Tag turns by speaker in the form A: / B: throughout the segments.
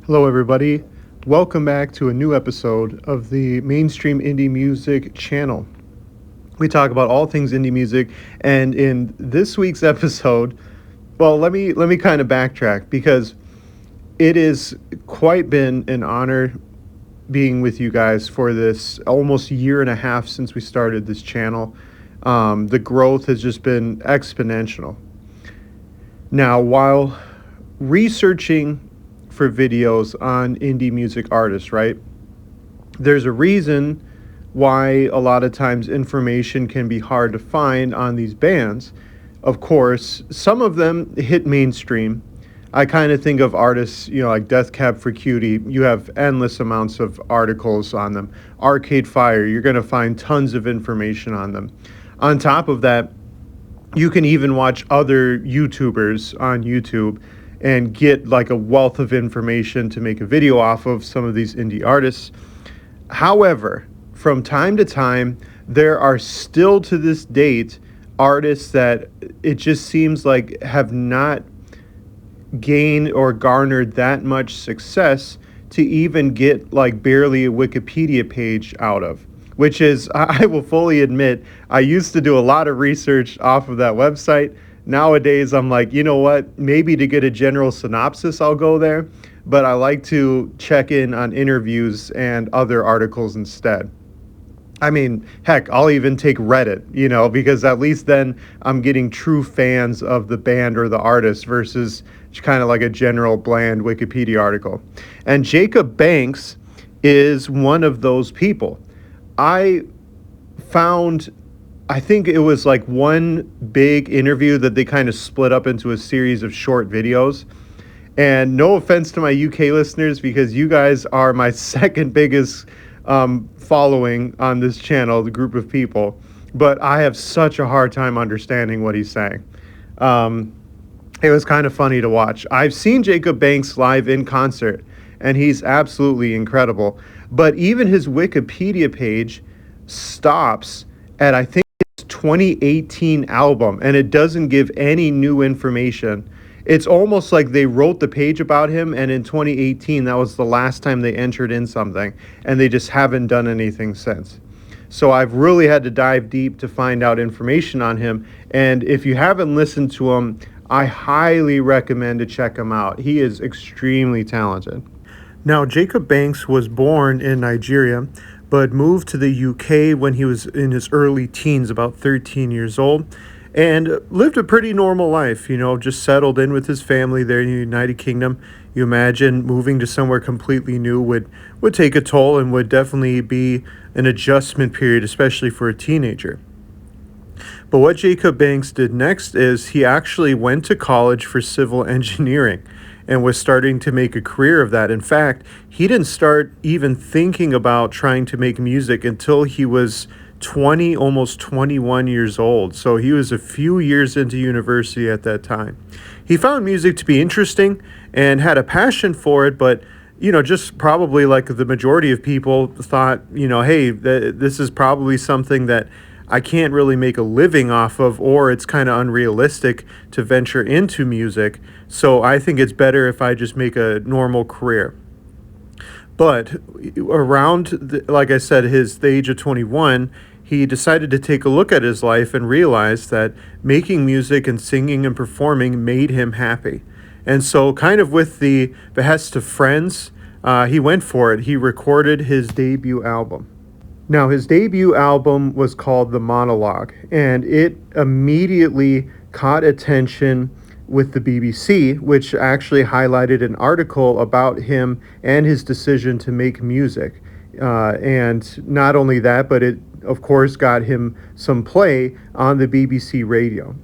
A: Hello, everybody. Welcome back to a new episode of the Mainstream Indie Music channel. We talk about all things indie music, and in this week's episode, well, let me kind of backtrack because it has quite been an honor being with you guys for this almost year and a half since we started this channel. The growth has just been exponential. Now, while researching for videos on indie music artists, right? There's a reason why a lot of times information can be hard to find on these bands. Of course, some of them hit mainstream. I kind of think of artists, like Death Cab for Cutie. You have endless amounts of articles on them. Arcade Fire, you're going to find tons of information on them. On top of that, you can even watch other YouTubers on YouTube and get like a wealth of information to make a video off of some of these indie artists. However, from time to time, there are still to this date artists that it just seems like have not gained or garnered that much success to even get like barely a Wikipedia page out of. Which is, I will fully admit, I used to do a lot of research off of that website. Nowadays, I'm like, you know what? Maybe to get a general synopsis, I'll go there. But I like to check in on interviews and other articles instead. I mean, heck, I'll even take Reddit, because at least then I'm getting true fans of the band or the artist versus kind of like a general bland Wikipedia article. And Jacob Banks is one of those people. I think it was like one big interview that they kind of split up into a series of short videos. And no offense to my UK listeners, because you guys are my second biggest following on this channel, the group of people. But I have such a hard time understanding what he's saying. It was kind of funny to watch. I've seen Jacob Banks live in concert, and he's absolutely incredible. But even his Wikipedia page stops at, I think, his 2018 album, and it doesn't give any new information. It's almost like they wrote the page about him, and in 2018, that was the last time they entered in something, and they just haven't done anything since. So I've really had to dive deep to find out information on him, and if you haven't listened to him, I highly recommend to check him out. He is extremely talented. Now, Jacob Banks was born in Nigeria, but moved to the UK when he was in his early teens, about 13 years old, and lived a pretty normal life, just settled in with his family there in the United Kingdom. You imagine moving to somewhere completely new would take a toll and would definitely be an adjustment period, especially for a teenager. But what Jacob Banks did next is he actually went to college for civil engineering and was starting to make a career of that. In fact, he didn't start even thinking about trying to make music until he was 20, almost 21 years old. So he was a few years into university at that time. He found music to be interesting and had a passion for it, but just probably like the majority of people thought, hey, this is probably something that I can't really make a living off of, or it's kind of unrealistic to venture into music. So I think it's better if I just make a normal career. But around, like I said, the age of 21, he decided to take a look at his life and realized that making music and singing and performing made him happy. And so kind of with the behest of friends, he went for it. He recorded his debut album. Now, his debut album was called The Monologue, and it immediately caught attention with the BBC, which actually highlighted an article about him and his decision to make music. And not only that, but it, of course, got him some play on the BBC radio.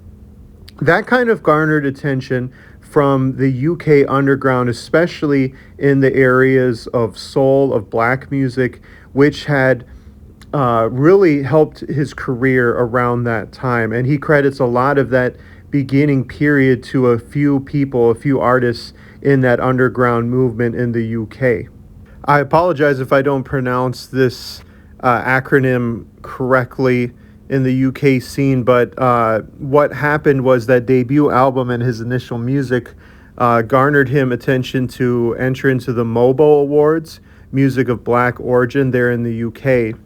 A: That kind of garnered attention from the UK underground, especially in the areas of soul, of black music, which had really helped his career around that time. And he credits a lot of that beginning period to a few people, a few artists in that underground movement in the UK. I apologize if I don't pronounce this acronym correctly in the UK scene, but what happened was that debut album and his initial music garnered him attention to enter into the MOBO Awards, Music of Black Origin, there in the UK.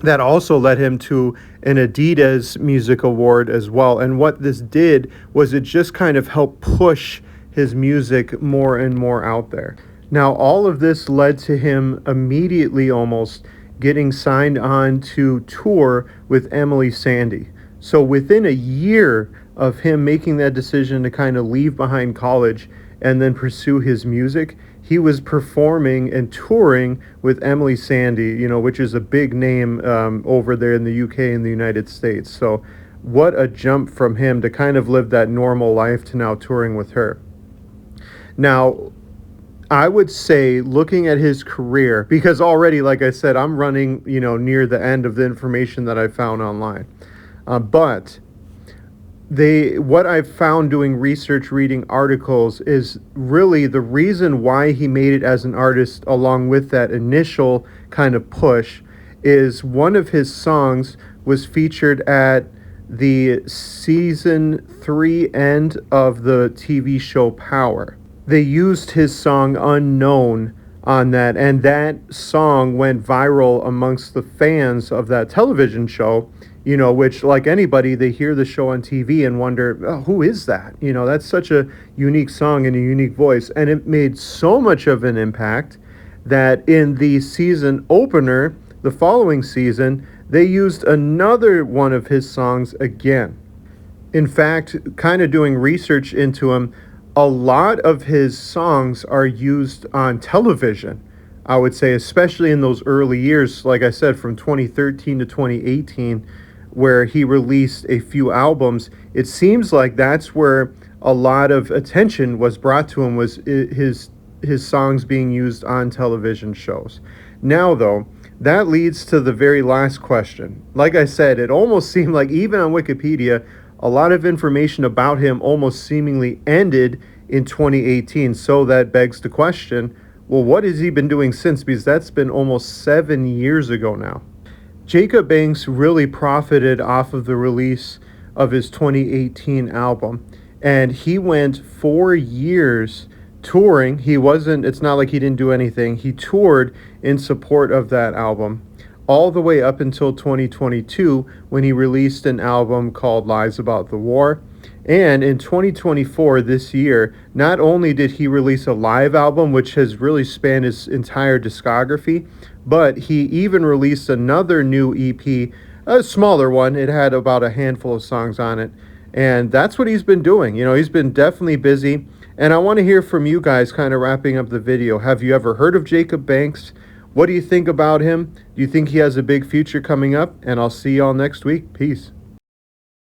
A: That also led him to an Adidas Music Award as well. And what this did was it just kind of helped push his music more and more out there. Now, all of this led to him immediately almost getting signed on to tour with Emeli Sandé. So within a year of him making that decision to kind of leave behind college and then pursue his music, he was performing and touring with Emeli Sandé, which is a big name over there in the UK and the United States. So what a jump from him to kind of live that normal life to now touring with her. Now, I would say, looking at his career, because already, like I said, I'm running, near the end of the information that I found online. But what I've found doing research, reading articles, is really the reason why he made it as an artist, along with that initial kind of push, is one of his songs was featured at the season 3 end of the TV show Power. They used his song Unknown on that, and that song went viral amongst the fans of that television show, which, like anybody, they hear the show on TV and wonder, oh, who is that? That's such a unique song and a unique voice. And it made so much of an impact that in the season opener, the following season, they used another one of his songs again. In fact, kind of doing research into him, a lot of his songs are used on television, I would say, especially in those early years, like I said, from 2013 to 2018, where he released a few albums. It seems like that's where a lot of attention was brought to him, was his songs being used on television shows. Now, though, that leads to the very last question. Like I said, it almost seemed like even on Wikipedia, a lot of information about him almost seemingly ended in 2018. So that begs the question, well, what has he been doing since? Because that's been almost 7 years ago now. Jacob Banks really profited off of the release of his 2018 album, and he went 4 years touring. It's not like he didn't do anything. He toured in support of that album, all the way up until 2022, when he released an album called Lies About the War. And in 2024, this year, not only did he release a live album, which has really spanned his entire discography, but he even released another new EP, a smaller one. It had about a handful of songs on it. And that's what he's been doing. He's been definitely busy. And I want to hear from you guys, kind of wrapping up the video. Have you ever heard of Jacob Banks? What do you think about him? Do you think he has a big future coming up? And I'll see y'all next week. Peace.